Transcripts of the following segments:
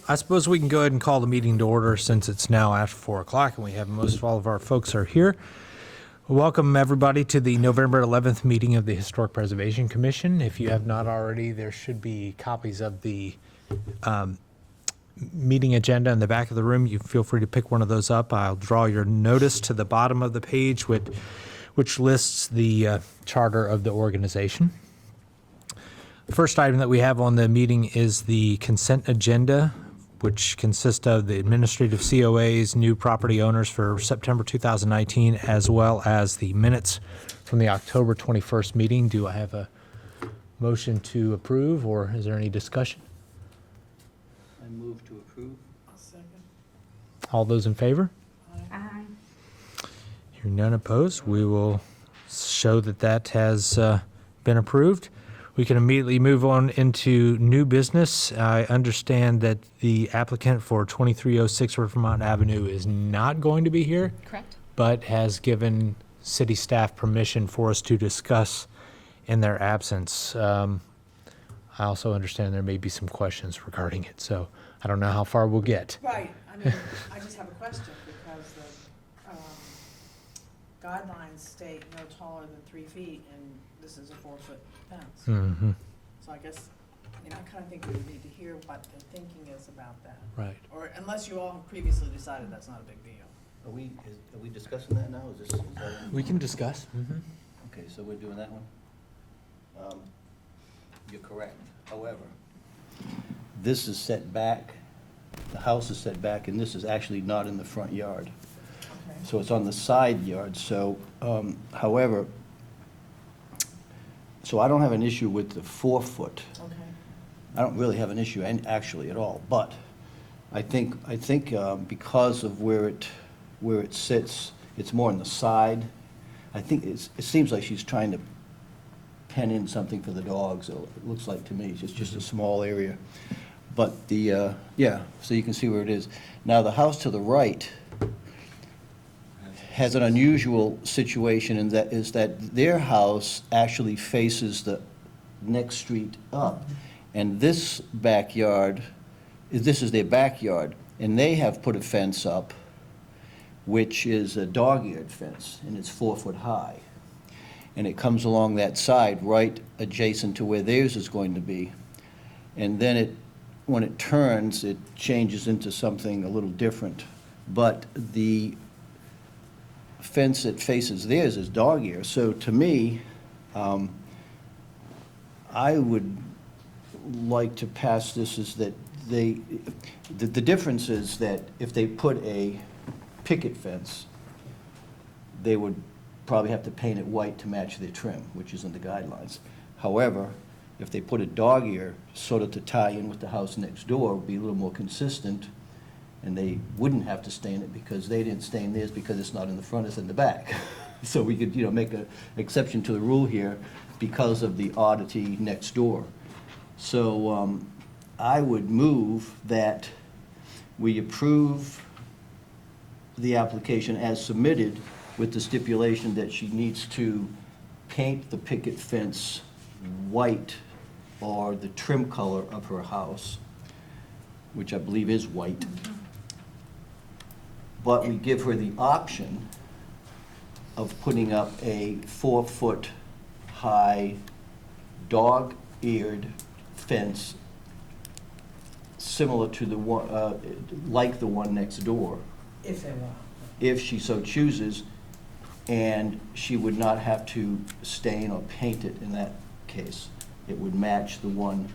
I suppose we can go ahead and call the meeting to order since it's now after 4 o'clock and we have most of all of our folks are here. Welcome, everybody, to the November 11th meeting of the Historic Preservation Commission. If you have not already, there should be copies of the meeting agenda in the back of the room. You feel free to pick one of those up. I'll draw your notice to the bottom of the page, which lists the charter of the organization. The first item that we have on the meeting is the consent agenda, which consists of the administrative COAs, new property owners for September 2019, as well as the minutes from the October 21st meeting. Do I have a motion to approve, or is there any discussion? I move to approve. Second. All those in favor? Aye. Hearing none opposed, we will show that that has been approved. We can immediately move on into new business. I understand that the applicant for 2306 Rivermont Avenue is not going to be here, Correct. but has given city staff permission for us to discuss in their absence. I also understand there may be some questions regarding it, so I don't know how far we'll get. Right, I mean, I just have a question, because the guidelines state no taller than 3 feet, and this is a 4-foot fence. Mm-hmm. So I guess, I kind of think we would need to hear what the thinking is about that. Right. Or unless you all have previously decided that's not a big deal. Are we discussing that now? Is that We can discuss. Mm-hmm. Okay, so we're doing that one? You're correct. However, this is set back, the house is set back, and this is actually not in the front yard. Okay. So it's on the side yard, so, however, so I don't have an issue with the 4-foot. Okay. I don't really have an issue, actually, at all, but I think because of where it sits, it's more on the side. I think it seems like she's trying to pen in something for the dogs, it looks like to me, it's just a small area. But yeah, so you can see where it is. Now, the house to the right has an unusual situation, and that is that their house actually faces the next street up. And this backyard, this is their backyard, and they have put a fence up, which is a dog-eared fence, and it's 4 foot high. And it comes along that side, right adjacent to where theirs is going to be. And then when it turns, it changes into something a little different. But the fence that faces theirs is dog ear. So to me, I would like to pass this is that the difference is that if they put a picket fence, they would probably have to paint it white to match their trim, which is in the guidelines. However, if they put a dog ear sort of to tie in with the house next door, it would be a little more consistent, and they wouldn't have to stain it because they didn't stain theirs because it's not in the front, it's in the back. So we could, make an exception to the rule here because of the oddity next door. So I would move that we approve the application as submitted with the stipulation that she needs to paint the picket fence white or the trim color of her house, which I believe is white. But we give her the option of putting up a 4 foot high dog-eared fence similar to the one, like the one next door, If they want. if she so chooses, and she would not have to stain or paint it in that case. It would match the one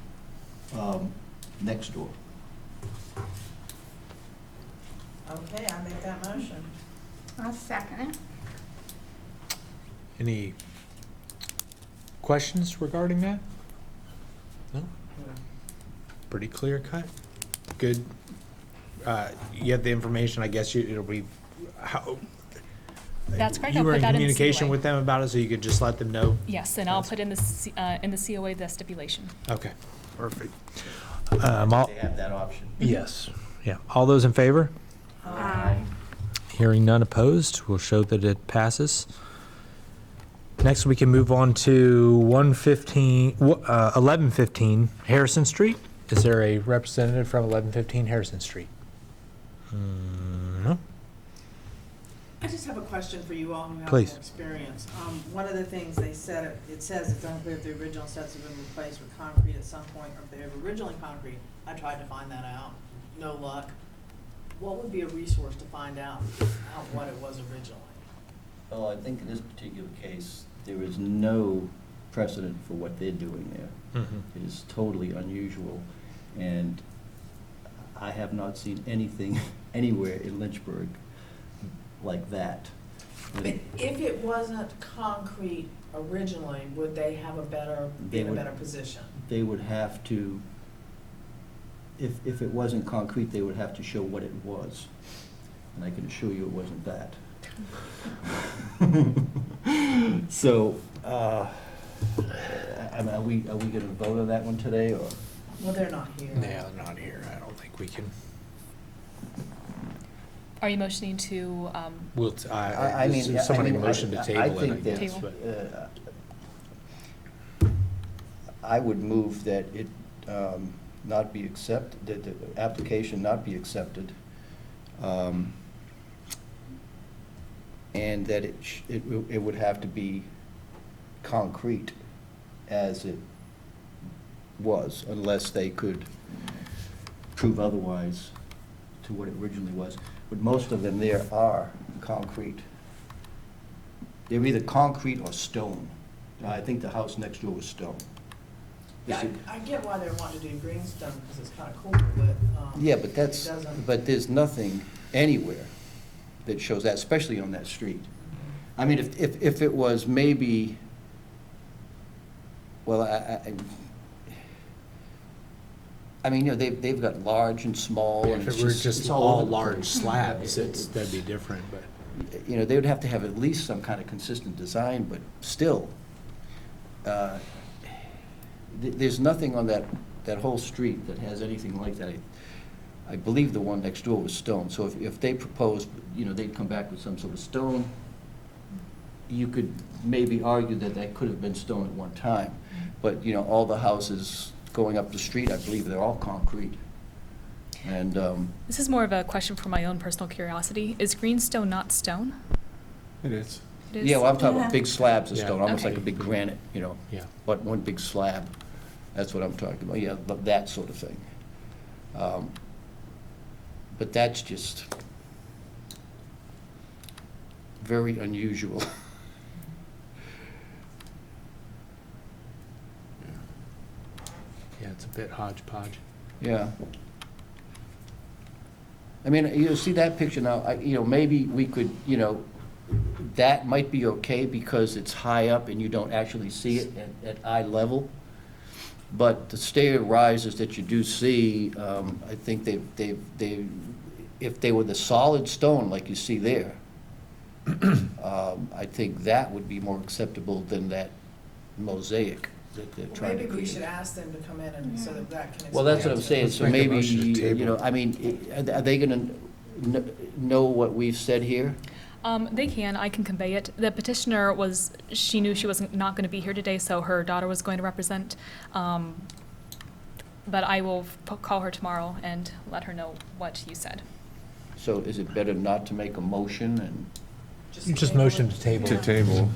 next door. Okay, I make that motion. I'll second it. Any questions regarding that? No? Pretty clear cut? Good. You have the information, I guess it'll be, how? That's correct. You I'll were put in that in the communication COA. with them about it, so you could just let them know? Yes, and I'll put in the COA the stipulation. Okay, perfect. They have that option. Yes, yeah. All those in favor? Aye. Hearing none opposed, we'll show that it passes. Next, we can move on to 1115 Harrison Street. Is there a representative from 1115 Harrison Street? No? I just have a question for you all who have Please. more experience. One of the things they said, it says it's unclear if the original sets have been replaced with concrete at some point, or if they were originally concrete. I tried to find that out, no luck. What would be a resource to find out what it was originally? Well, I think in this particular case, there is no precedent for what they're doing there. It is totally unusual, and I have not seen anything anywhere in Lynchburg like that. But if it wasn't concrete originally, would they have be in a better position? They would have to, if it wasn't concrete, they would have to show what it was. And I can assure you it wasn't that. So, I mean, are we gonna vote on that one today, or? Well, they're not here. Yeah, not here. I don't think we can. Are you motioning to, We'll, I mean, somebody I mean, motioned to I table it, I think that, guess, Table. but. I would move that it not be accepted, that the application not be accepted, and that it would have to be concrete as it was, unless they could prove otherwise to what it originally was. But most of them there are concrete. They're either concrete or stone. I think the house next door was stone. Yeah, I get why they're wanting to do greenstone, because it's kind of cool, but. Yeah, but it that's, doesn't- but there's nothing anywhere that shows that, especially on that street. I mean, if it was maybe, well, I mean, you know, they've got large and small, and If it's it were just, just it's all all over the large place. slabs, that'd be different, but. You know, they would have to have at least some kind of consistent design, but still, there's nothing on that whole street that has anything like that. I believe the one next door was stone, so if they proposed, you know, they'd come back with some sort of stone, you could maybe argue that that could have been stone at one time. But, you know, all the houses going up the street, I believe they're all concrete. And, this is more of a question for my own personal curiosity. Is greenstone not stone? It is. It is? yeah, well, I'm talking about big slabs of Yeah. stone, almost Okay. like a big granite, you know. Yeah. But one big slab, that's what I'm talking about, yeah, but that sort of thing. But that's just very unusual. Yeah, it's a bit hodgepodge. Yeah. I mean, you see that picture now, you know, maybe we could, you know, that might be okay because it's high up and you don't actually see it at eye level. But the stair rises that you do see, I think if they were the solid stone like you see there, I think that would be more acceptable than that mosaic that they're Well, trying to maybe we create. should ask them to come in and so that that can. Well, that's what I'm explain saying, it. so Let's make a maybe, motion to you know, table. I mean, are they gonna know what we've said here? They can, I can convey it. The petitioner she knew she wasn't, not gonna be here today, so her daughter was going to represent. But I will call her tomorrow and let her know what you said. So is it better not to make a motion and, You just table motioned it. to table. To table.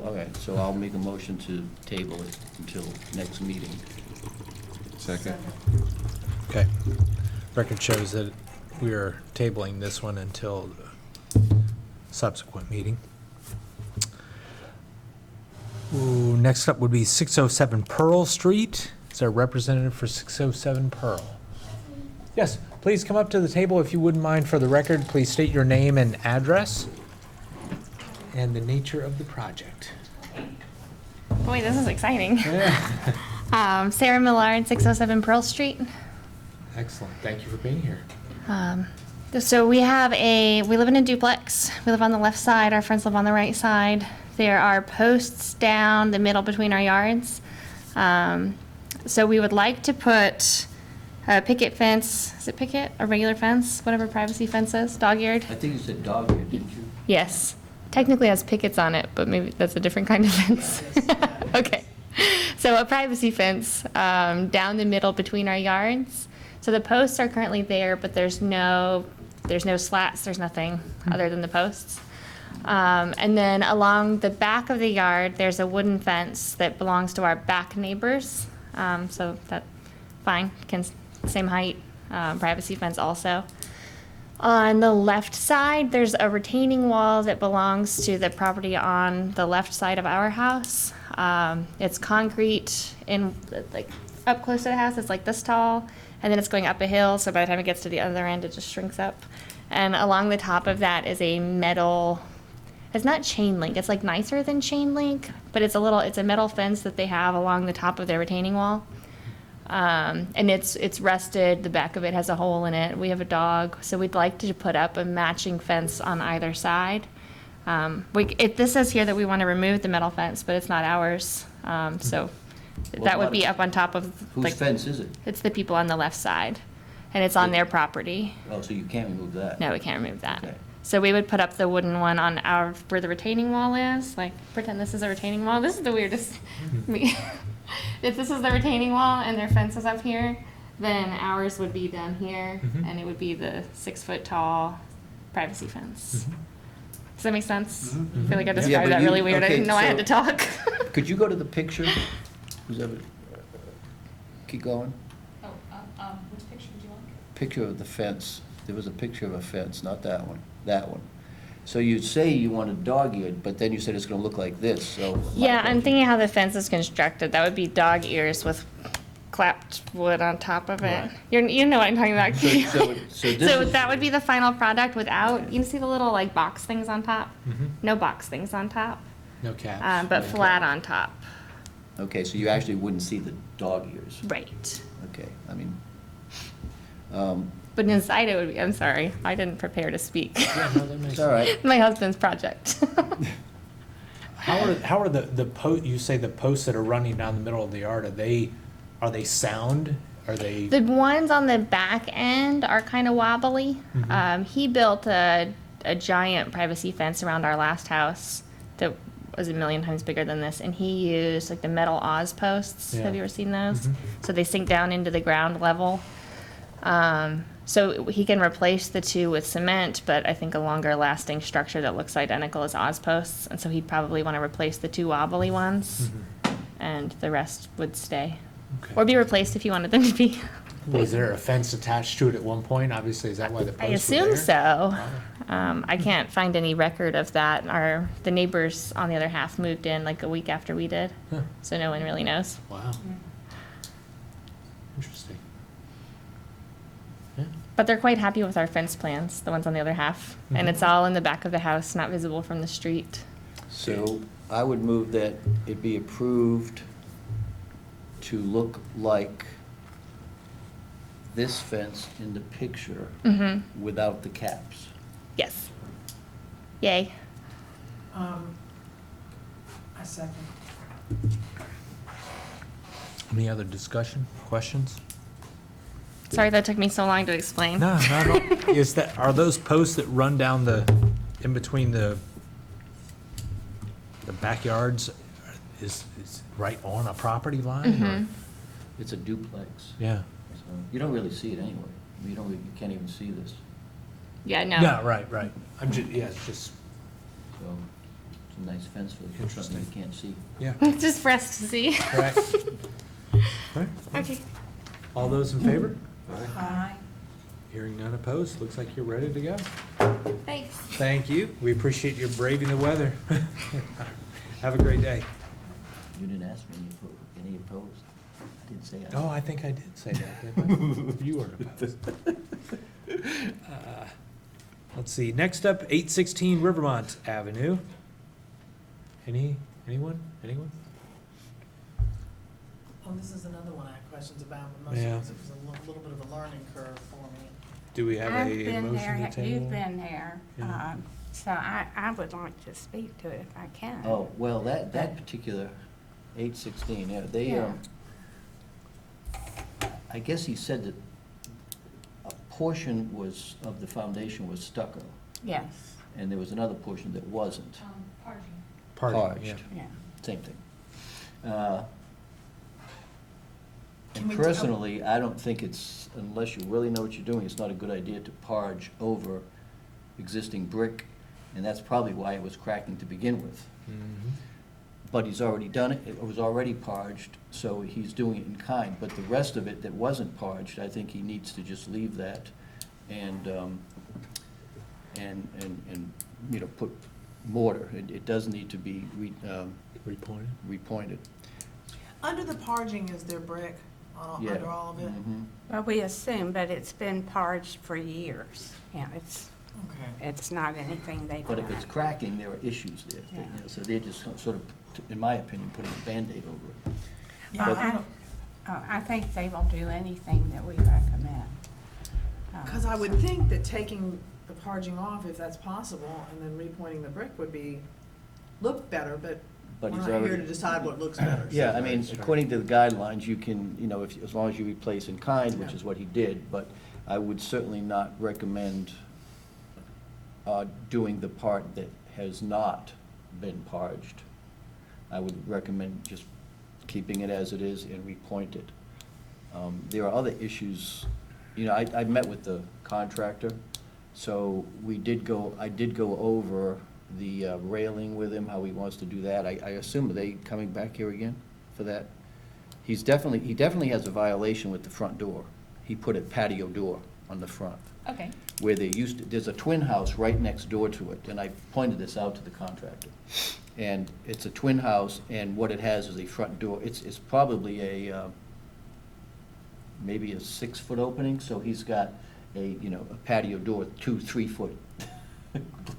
okay, so I'll make a motion to table it until next meeting. Second. Okay. Record shows that we are tabling this one until subsequent meeting. Ooh, next up would be 607 Pearl Street. Is there a representative for 607 Pearl? Yes, please come up to the table if you wouldn't mind. For the record, please state your name and address and the nature of the project. Boy, this is exciting. Sarah Millard, 607 Pearl Street. Excellent. Thank you for being here. So we live in a duplex. We live on the left side, our friends live on the right side. There are posts down the middle between our yards. So we would like to put a picket fence, is it picket, a regular fence, whatever privacy fence is, dog-eared? I think you said dog ear, didn't you? Yes. Technically has pickets on it, but maybe that's a different kind of fence. Okay. So a privacy fence down the middle between our yards. So the posts are currently there, but there's no slats, there's nothing other than the posts. And then along the back of the yard, there's a wooden fence that belongs to our back neighbors. So that, fine, same height, privacy fence also. On the left side, there's a retaining wall that belongs to the property on the left side of our house. It's concrete in, like, up close to the house, it's like this tall, and then it's going up a hill, so by the time it gets to the other end, it just shrinks up. And along the top of that is a metal, it's not chain link, it's like nicer than chain link, but it's a metal fence that they have along the top of their retaining wall. And it's rusted, the back of it has a hole in it. We have a dog, so we'd like to put up a matching fence on either side. This says here that we want to remove the metal fence, but it's not ours. So that would be up on top of, Whose like, fence is it? it's the people on the left side, and it's on their property. Oh, so you can't remove that? No, we can't remove that. Okay. So we would put up the wooden one on where the retaining wall is, like, pretend this is a retaining wall. This is the weirdest. If this is the retaining wall and their fence is up here, then ours would be down here, and it would be the 6-foot tall privacy fence. Does that make sense? I feel like I described Yeah, but that you- really weird. I okay, didn't know I had to so- talk. Could you go to the picture? Who's ever, keep going. Which picture did you want? Picture of the fence. There was a picture of a fence, not that one, that one. So you say you want a dog-eared, but then you said it's gonna look like this, so. Yeah, I'm thinking how the fence is constructed. That would be dog ears with clapped wood on top of it. You know what I'm talking about. So this So is- that would be the final product without, you see the little, like, box things on top? No box things on top, No caps. but flat on top. Okay, so you actually wouldn't see the dog ears. Right. Okay, I mean, But inside it would be, I'm sorry, I didn't prepare to speak. Yeah, no, that makes it's all right. My husband's project. How are the you say the posts that are running down the middle of the yard, are they sound? Are they? The ones on the back end are kind of wobbly. He built a giant privacy fence around our last house that was 1,000,000 times bigger than this, and he used like the metal Oz posts. Yeah. Have you ever seen those? So they sink down into the ground level. So he can replace the two with cement, but I think a longer lasting structure that looks identical is Oz posts, and so he'd probably want to replace the two wobbly ones, and the rest would stay. Okay. Or be replaced if you wanted them to be. Was there a fence attached to it at one point? Obviously, is that why the I posts were assume there? so. I can't find any record of that. The neighbors on the other half moved in like a week after we did, Huh. so no one really knows. Wow. Interesting. Yeah. But they're quite happy with our fence plans, the ones on the other half, and it's all in the back of the house, not visible from the street. So I would move that it be approved to look like this fence in the picture without the caps. Yes. Yay. I second. Any other discussion, questions? Sorry that took me so long to explain. No, not at all. Are those posts that run down in between the backyards, is right on a property line? or- It's a duplex. Yeah. So you don't really see it anyway. You can't even see this. Yeah, no. Yeah, right. I'm just, yeah, it's just, So it's a nice fence for something you can't see. yeah. Just for us to see. Correct. Right. Okay. All those in favor? Aye. Hearing none opposed, looks like you're ready to go. Thanks. Thank you. We appreciate you braving the weather. Have a great day. You didn't ask me any opposed. I didn't say. Oh, I think I did say that, didn't I? You weren't opposed. Let's see, next up, 816 Rivermont Avenue. Anyone? Oh, this is another one I have questions about, but mostly Yeah. because it was a little bit of a learning curve for me. Do we have I've a been motion there, to table? you've been there, Yeah. so I would like to speak to it if I can. Oh, well, that particular 816, yeah, they, Yeah. I guess he said that a portion of the foundation was stucco, Yes, and there was another portion that wasn't. Party, Parged. yeah. yeah. Same thing. And personally, I don't think it's, unless you really know what you're doing, it's not a good idea to parge over existing brick, and that's probably why it was cracking to begin with. But he's already done it, it was already parged, so he's doing it in kind. But the rest of it that wasn't parged, I think he needs to just leave that and, you know, put mortar. It does need to be repointed. Under the parging, is there brick Yeah. under all of it? Mhm. Well, we assume, but it's been parged for years. Yeah, Okay. it's not anything they've But done. if it's cracking, there are issues there. You know, so they're just sort of, in my opinion, putting a Band-Aid over it. Yeah, But- I don't, I think they will do anything that we recommend. because I would think that taking the parging off, if that's possible, and then repointing the brick would look better, but But we're he's not here already. to decide what looks better. Yeah, I mean, according to the guidelines, you can, you know, if, as long as you replace in kind, which Yeah. is what he did, but I would certainly not recommend doing the part that has not been parged. I would recommend just keeping it as it is and repoint it. There are other issues, you know, I met with the contractor, so I did go over the railing with him, how he wants to do that. I assume, are they coming back here again for that? He definitely has a violation with the front door. He put a patio door on the front, Okay. where there's a twin house right next door to it, and I pointed this out to the contractor. And it's a twin house, and what it has is a front door. It's probably maybe a 6-foot opening, so he's got a patio door, 2-3-foot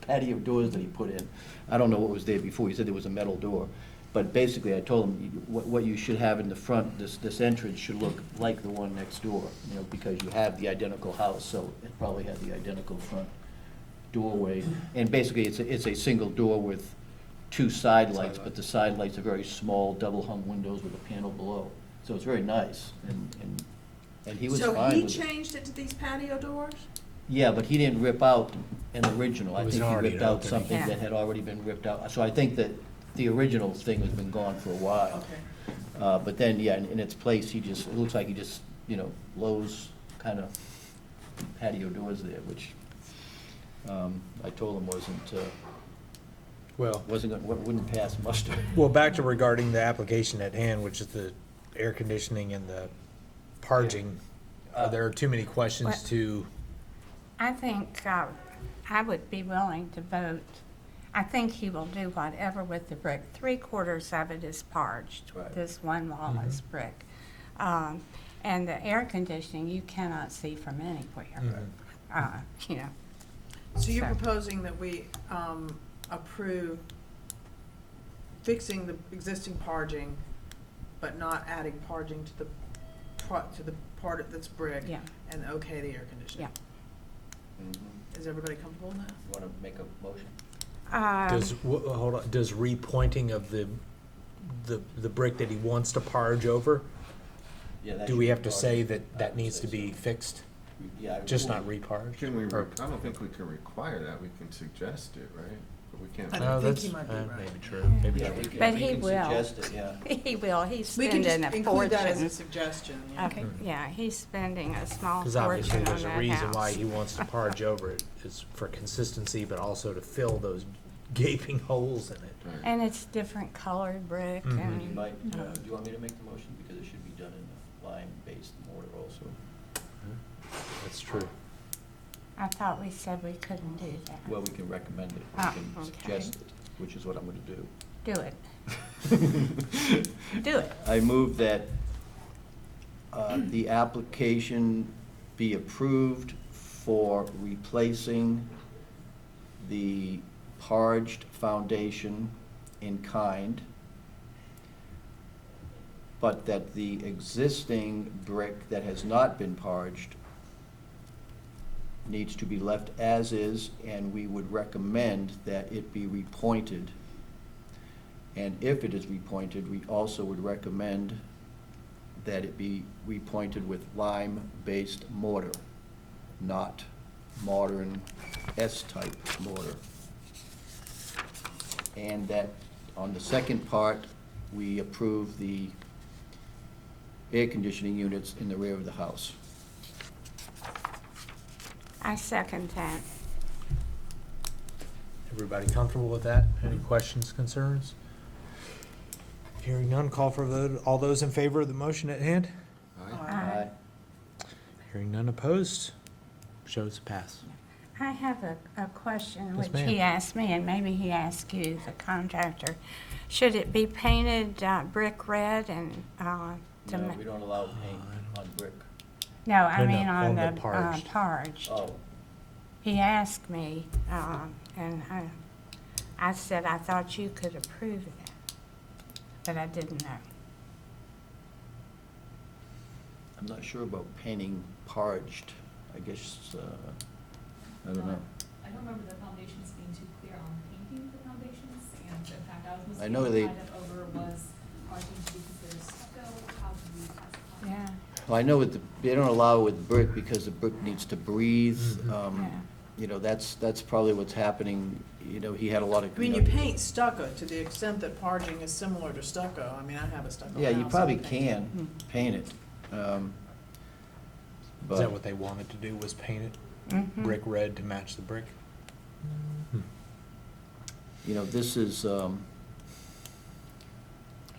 patio doors that he put in. I don't know what was there before, he said there was a metal door. But basically, I told him, what you should have in the front, this entrance should look like the one next door, you know, because you have the identical house, so it probably had the identical front doorway. And basically, it's a single door with 2 side lights, but the side lights are very small, double-hung windows with a panel below. So it's very nice, and he was So fine he with it. changed it to these patio doors? Yeah, but he didn't rip out an original. It I was think he already ripped an out opening. something Yeah. that had already been ripped out. So I think that the original thing has been gone for a while. Okay. But then, yeah, in its place, it looks like he just, Lowe's kind of patio doors there, which I told him Well, wouldn't pass muster. well, back to regarding the application at hand, which is the air conditioning and the parging. Are there too many questions What- to, I think I would be willing to vote. I think he will do whatever with the brick. 3/4 of it is parged. Right. This one wall is brick. And the air conditioning, you cannot see from anywhere. You know, So you're So- proposing that we approve fixing the existing parging, but not adding parging to the part that's brick? Yeah. And okay the air conditioning? Mhm. Is everybody comfortable with that? You want to make a motion? hold on, does repointing of the brick that he wants to parge over, Yeah, that do should we be have to part say of it. that I that would needs say to be so. fixed, Yeah. I just would. not reparged? Can we, Or- I don't think we can require that, we can suggest it, right? But we can't. I No, think that's, he might be right. maybe true, maybe Yeah, true. we can- But we he can will. suggest it, yeah. he will, he's We can just spending a include that as a fortune. suggestion, yeah. Okay, yeah, he's spending a small Because fortune obviously, on there's a that reason why house. he wants to parge over it, is for consistency, but also to fill those gaping holes in it. Right. And it's different colored brick Mhm. and. You might, do you want me to make the motion? Because it should be done in a lime-based mortar also. That's true. I thought we said we couldn't do that. Well, we can recommend it, Ah, we can okay. suggest it, which is what I'm gonna do. Do it. Do it. I move that the application be approved for replacing the parged foundation in kind, but that the existing brick that has not been parged needs to be left as is, and we would recommend that it be repointed. And if it is repointed, we also would recommend that it be repointed with lime-based mortar, not modern S-type mortar. And that on the second part, we approve the air conditioning units in the rear of the house. I second that. Everybody comfortable with that? Any questions, concerns? Hearing none, call for a vote. All those in favor of the motion at hand? Aye. Hearing none opposed, shows pass. I have a question Yes, which ma'am. he asked me, and maybe he asked you, the contractor. Should it be painted brick red and to No, ma- we don't allow paint on brick. No, I No, no, mean on on the the parged. parged. Oh, He asked me, and I said I thought you could approve it, but I didn't know. I'm not sure about painting parged. I guess, I don't know. I don't remember the foundations being too clear on painting the foundations, and in fact, I was I know they- over was, are things to be considered stucco, how do we classify? Yeah, Well, I know they don't allow it with brick because the brick needs to breathe. yeah. You know, that's probably what's happening. You know, he had a lot of. I mean, you paint stucco to the extent that parging is similar to stucco. I mean, I have a stucco house. Yeah, you probably I paint it. can paint it. Is that But, what they wanted to do, was paint it Mhm. brick red to match the brick? you know, this is,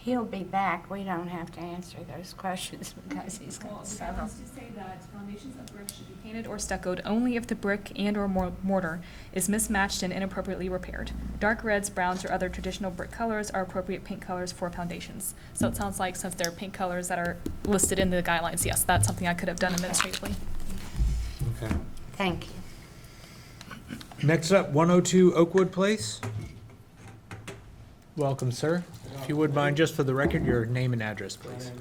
He'll be back. We don't have to answer those questions because he's Well, got the several. guidelines do say that foundations of brick should be painted or stuccoed only if the brick and/or mortar is mismatched and inappropriately repaired. Dark reds, browns, or other traditional brick colors are appropriate paint colors for foundations. So it sounds like since they're paint colors that are listed in the guidelines, yes, that's something I could have done administratively. Okay. Thank you. Next up, 102 Oakwood Place. Welcome, sir. If you would mind, just for the record, your name and address, please.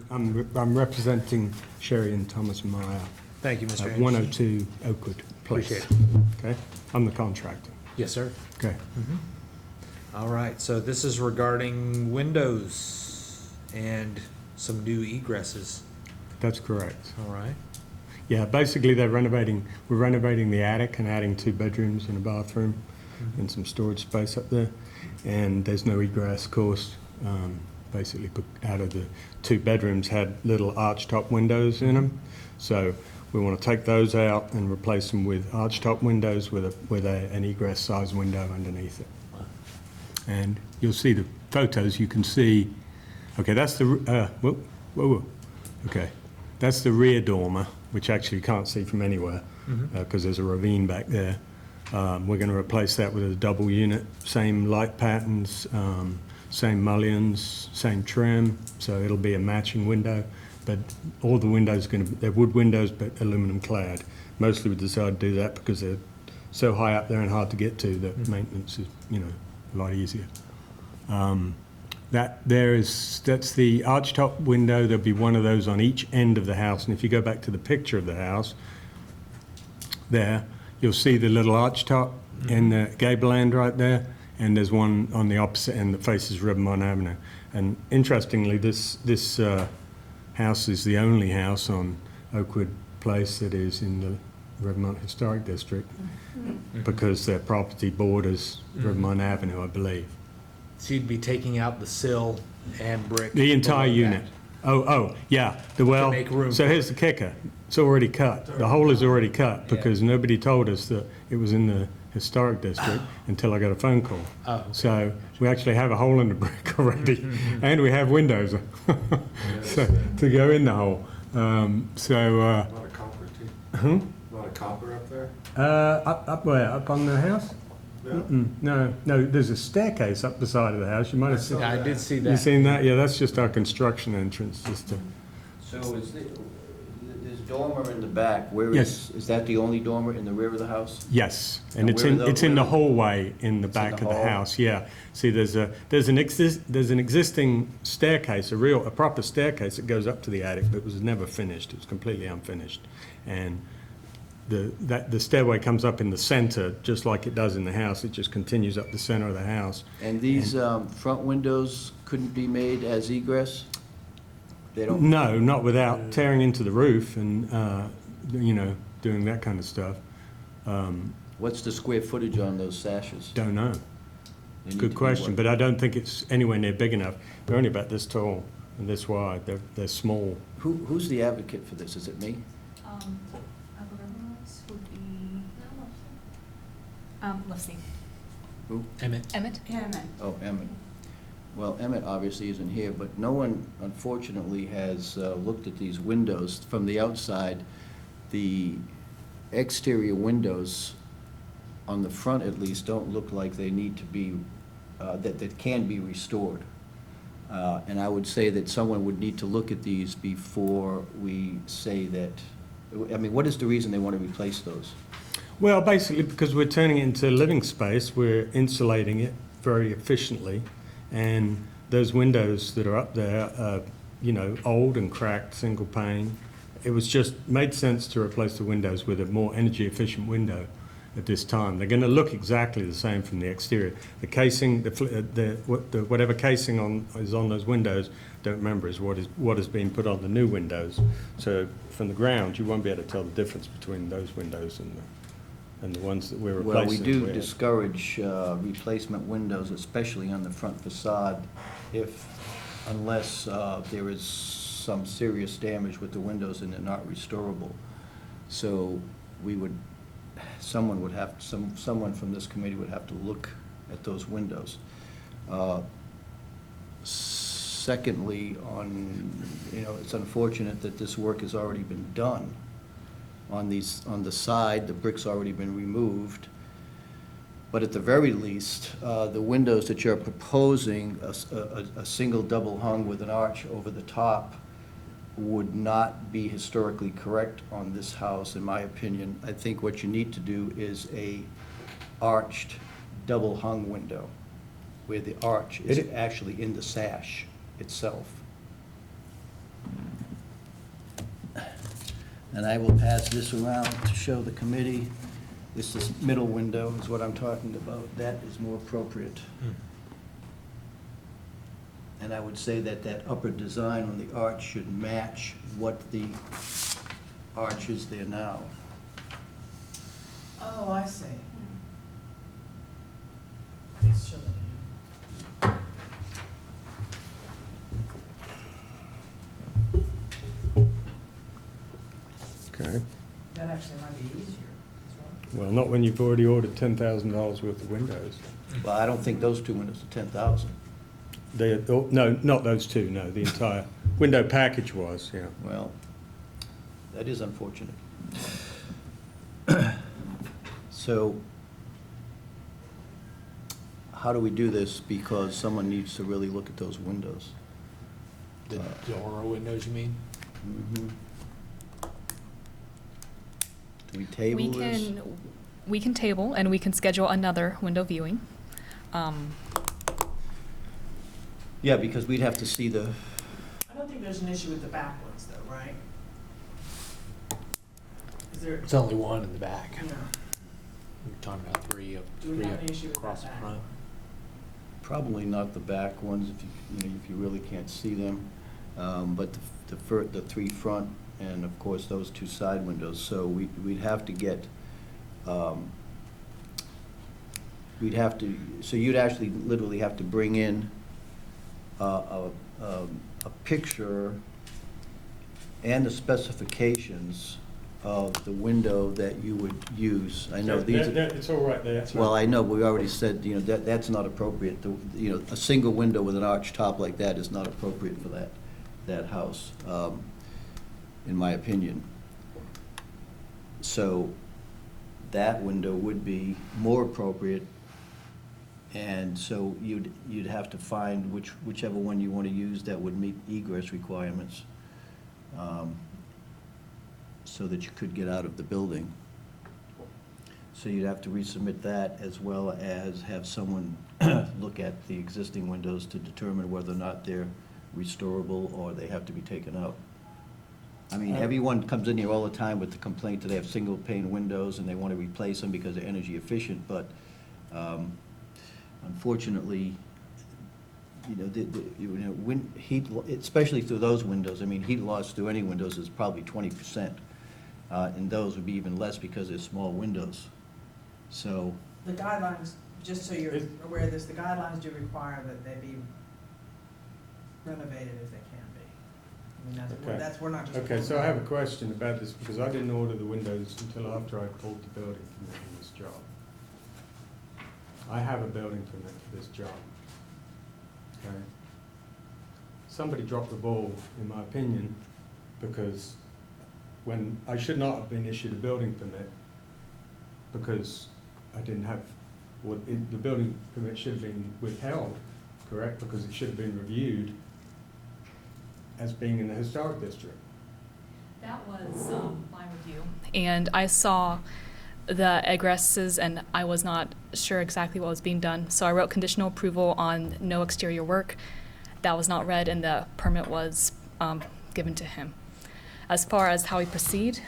I'm representing Sherry and Thomas Meyer Thank you, Mr. at Anderson. 102 Oakwood Place. Appreciate Okay, I'm the contractor. Yes, sir. Okay. All right, so this is regarding windows and some new egresses. That's correct. All right. Yeah, basically we're renovating the attic and adding 2 bedrooms and a bathroom and some storage space up there. And there's no egress, of course. Basically, out of the 2 bedrooms had little archtop windows in them. So we want to take those out and replace them with archtop windows with an egress size window underneath it. And you'll see the photos. You can see, okay, that's the, whoa. Okay, that's the rear dormer, which actually you can't see from anywhere because there's a ravine back there. We're going to replace that with a double unit, same light patterns, same mullions, same trim, so it'll be a matching window. But all the windows they're wood windows, but aluminum clad. Mostly we decided to do that because they're so high up there and hard to get to that maintenance is, a lot easier. That's the archtop window. There'll be one of those on each end of the house. And if you go back to the picture of the house, there, you'll see the little archtop in the gable end right there. And there's one on the opposite end that faces Ribbon Avenue. And interestingly, this house is the only house on Oakwood Place that is in the Rivermont Historic District because their property borders Rivermont Avenue, I believe. So you'd be taking out the sill and brick. The entire below unit. that. Yeah. Well, make room so for here's the kicker. It's already cut. The hole is already cut because nobody told us that it was in the Historic District until I got a phone call. Oh, okay. So we actually have a hole in the brick already, and we have windows so, to go in the hole. A lot of copper too. A lot of copper up there. Up where? Up on the house? Yeah. No, there's a staircase up the side of the house. You might have seen. Yeah, I did see You that. seen that? Yeah, that's just our construction entrance. Just to, so is this dormer in the back, Yes. is that the only dormer in the rear of the house? yes, and And it's where in are the- it's in the where- hallway in the It's in back the of the hall? house. Yeah. See, there's an existing staircase, a proper staircase that goes up to the attic, but was never finished. It was completely unfinished, and the stairway comes up in the center, just like it does in the house. It just continues up the center of the house. And these front windows couldn't be made as egress? They don't? No, not without tearing into the roof and, doing that kind of stuff. What's the square footage on those sashes? Don't know. They need to Good be question, what? but I don't think it's anywhere near big enough. They're only about this tall. and this wide. They're small. Who's the advocate for this? Is it me? I believe this would be, let's see, Who? Emmett. Emmett? Oh, Emmett. Well, Emmett obviously isn't here, but no one unfortunately has looked at these windows from the outside. The exterior windows, on the front at least, don't look like they need to be, that can be restored. And I would say that someone would need to look at these before we say that, I mean, what is the reason they want to replace those? Well, basically because we're turning it into living space, we're insulating it very efficiently, and those windows that are up there are, you know, old and cracked, single pane. It was just made sense to replace the windows with a more energy efficient window at this time. They're going to look exactly the same from the exterior. The casing, whatever casing is on those windows, don't remember, is what is being put on the new windows. So from the ground, you won't be able to tell the difference between those windows and the ones that we're replacing. Well, we do discourage replacement windows, especially on the front facade, unless there is some serious damage with the windows and they're not restorable. So someone from this committee would have to look at those windows. Secondly, it's unfortunate that this work has already been done. On the side, the brick's already been removed. But at the very least, the windows that you're proposing, a single double hung with an arch over the top, would not be historically correct on this house, in my opinion. I think what you need to do is a arched double hung window, where the arch is actually in the sash itself. And I will pass this around to show the committee. This is middle window is what I'm talking about. That is more appropriate. And I would say that upper design on the arch should match what the arch is there now. Oh, I see. It's chilling. Okay. That actually might be easier as well. Well, not when you've already ordered $10,000 worth of windows. Well, I don't think those two windows are 10,000. No, not those two, no, the entire window package was, yeah. Well, that is unfortunate. So, how do we do this? Because someone needs to really look at those windows. The door windows, you mean? Mhm. Do we table this? We can table, and we can schedule another window viewing. Yeah, because we'd have to see the, I don't think there's an issue with the back ones though, right? Is there, It's only one in the back. you know, We're talking about three do we have an issue with across that the back? front. probably not the back ones if you really can't see them, but the three front and of course those two side windows. So we'd have to get, so you'd actually literally have to bring in a picture and the specifications of the window that you would use. I know these are. It's all right there. Well, I know, we already said, that's not appropriate. A single window with an arch top like that is not appropriate for that house, in my opinion. So that window would be more appropriate. And so you'd have to find whichever one you want to use that would meet egress requirements, so that you could get out of the building. So you'd have to resubmit that as well as have someone look at the existing windows to determine whether or not they're restorable or they have to be taken out. I mean, everyone comes in here all the time with the complaint that they have single pane windows and they want to replace them because they're energy efficient, but unfortunately, heat, especially through those windows, I mean, heat loss through any windows is probably 20%. And those would be even less because they're small windows. So, The guidelines, just so you're aware of this, the guidelines do require that they be renovated if they can. I mean, Okay. we're not just. Okay, so I have a question about this, because I didn't order the windows until after I pulled the building permit for this job. I have a building permit for this job. Okay? Somebody dropped the ball, in my opinion, because when I should not have been issued a building permit, because I didn't have, the building permit should have been withheld, correct? Because it should have been reviewed as being in the historic district. That was my review. And I saw the egresses, and I was not sure exactly what was being done. So I wrote conditional approval on no exterior work. That was not read, and the permit was given to him. As far as how we proceed,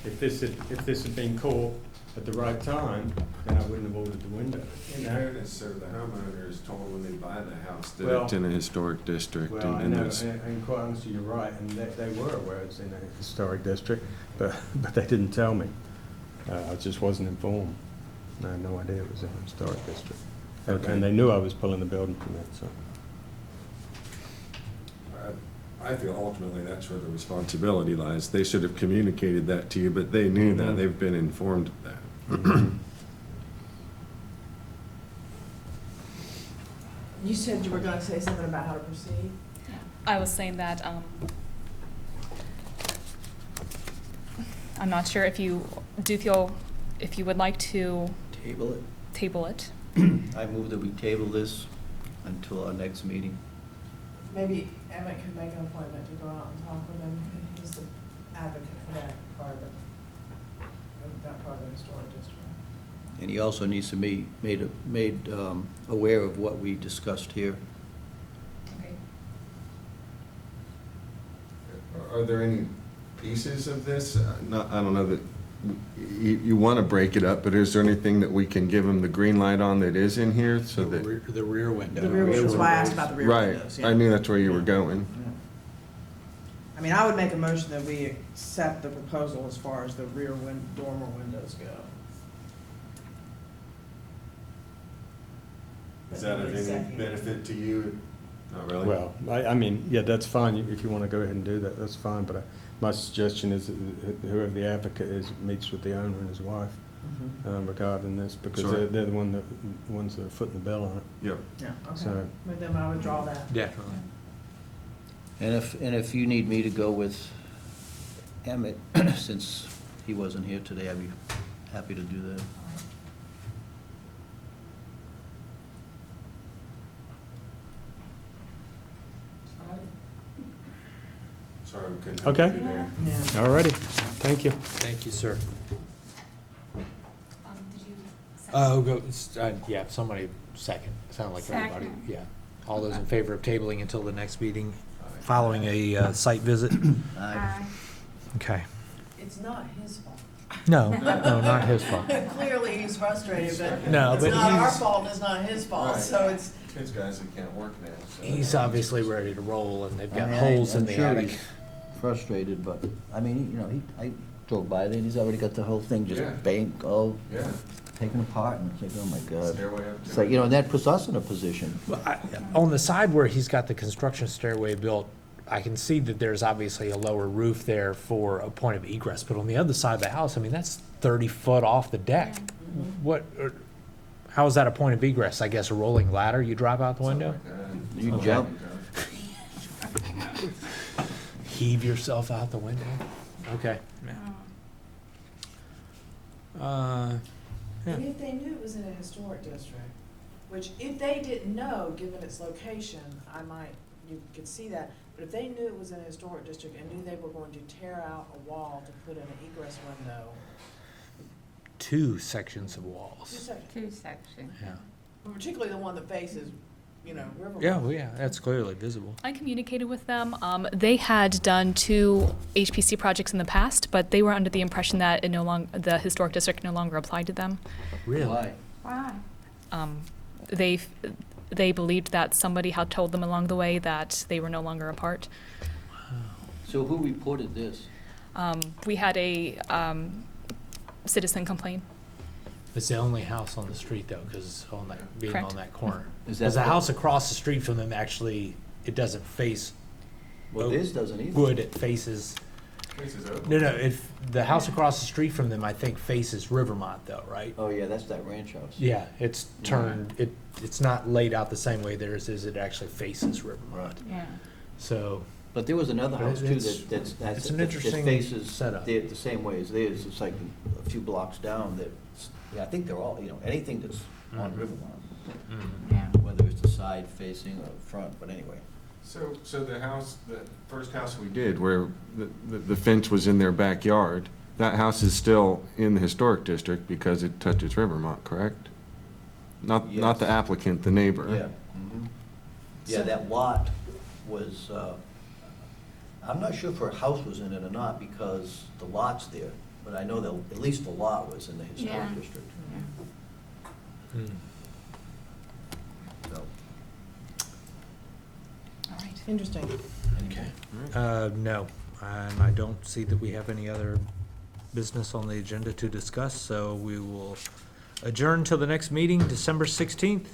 If this had been caught at the right time, then I wouldn't have ordered the window. In fairness, sir, the homeowner is told when they buy the house that Well- it's in a historic district. Well, I and know, it's- and quite honestly, you're right, and they were aware it's in a historic district, but they didn't tell me. I just wasn't informed. I had no idea it was in a historic district. Okay. And they knew I was pulling the building permit, so. I feel ultimately that's where the responsibility lies. They should have communicated that to you, but they knew that. Mhm. They've been informed of that. You said you were gonna say something about how to proceed? I was saying that I'm not sure if you do feel, if you would like to Table it. table it. I move that we table this until our next meeting. Maybe Emmett could make an appointment to go out and talk with him, and he's the advocate for that part of the historic district. And he also needs to be made aware of what we discussed here. Okay. Are there any pieces of this? I don't know that you want to break it up, but is there anything that we can give them the green light on that is in here so that? The rear window. The rear windows, why I asked about the rear Right, windows, yeah. I knew that's where you were going. I mean, I would make a motion that we accept the proposal as far as the rear dormer windows go. Is that of any benefit to you? Not really? Well, I mean, yeah, that's fine, if you want to go ahead and do that, that's fine, but my suggestion is that whoever the advocate is meets with the owner and his wife regarding this, because Sure. they're the ones that are footing the bill on it. Yeah. Yeah, okay. So- With them, I would draw that. Definitely. And if you need me to go with Emmett, since he wasn't here today, I'd be happy to do that. Sorry, we couldn't. Okay. help you there. Yeah. All righty, thank you. Thank you, sir. Did you? Oh, yeah, somebody second. Sounded like everybody, Second. yeah. All those in favor of tabling until the next meeting, following a site visit? Aye. Okay. It's not his fault. No, no, not his fault. Clearly, he's frustrated, but No, it's but not our he's- fault, and it's not his fault, Right. so it's, Kids guys that can't work now, so. He's obviously ready to roll, and they've got I mean, holes in I'm the sure attic. he's frustrated, but, I mean, I drove by there, and he's already got the whole thing just Yeah. all Yeah, taken apart, and it's like, oh my God. stairway up to. It's like, and that puts us in a position. Well, on the side where he's got the construction stairway built, I can see that there's obviously a lower roof there for a point of egress, but on the other side of the house, I mean, that's 30 foot off the deck. What, how is that a point of egress? I guess a rolling ladder you drive out the window? You jump. Heave yourself out the window? Okay. Yeah. and if they knew it was in a historic district, which if they didn't know, given its location, you could see that, but if they knew it was in a historic district and knew they were going to tear out a wall to put in an egress window, 2 sections of two walls. seconds, Two sections. Yeah. particularly the one that faces, River. Yeah, well, yeah, that's clearly visible. I communicated with them. They had done 2 HPC projects in the past, but they were under the impression that the historic district no longer applied to them. Really? Why? Why? They believed that somebody had told them along the way that they were no longer a part. So who reported this? We had a citizen complain. It's the only house on the street though, because being Correct. on that corner. Is Because that the house across the street from them actually it doesn't face Well, this doesn't either. Wood, it faces, no, if, the house across the street from them, I think faces Rivermont though, right? Oh, yeah, that's that ranch house. Yeah, it's turned, it's not laid out the same way theirs is, it actually faces Rivermont. Yeah. So, But there was another But house too it's- that's it's an that interesting faces setup. the same way as theirs. It's like a few blocks down that, yeah, I think they're all, anything that's on Mm-hmm. Rivermont, Yeah. whether it's the side facing or front, but anyway. So the house, the first house we did, where the fence was in their backyard, that house is still in the historic district because it touches Rivermont, correct? Not the Yes. applicant, the neighbor. Yeah. Yeah, that lot was, I'm not sure if her house was in it or not because the lot's there, but I know that at least the lot was in the Yeah. historic district. So, All right, interesting. anyway. no, and I don't see that we have any other business on the agenda to discuss, so we will adjourn till the next meeting, December 16th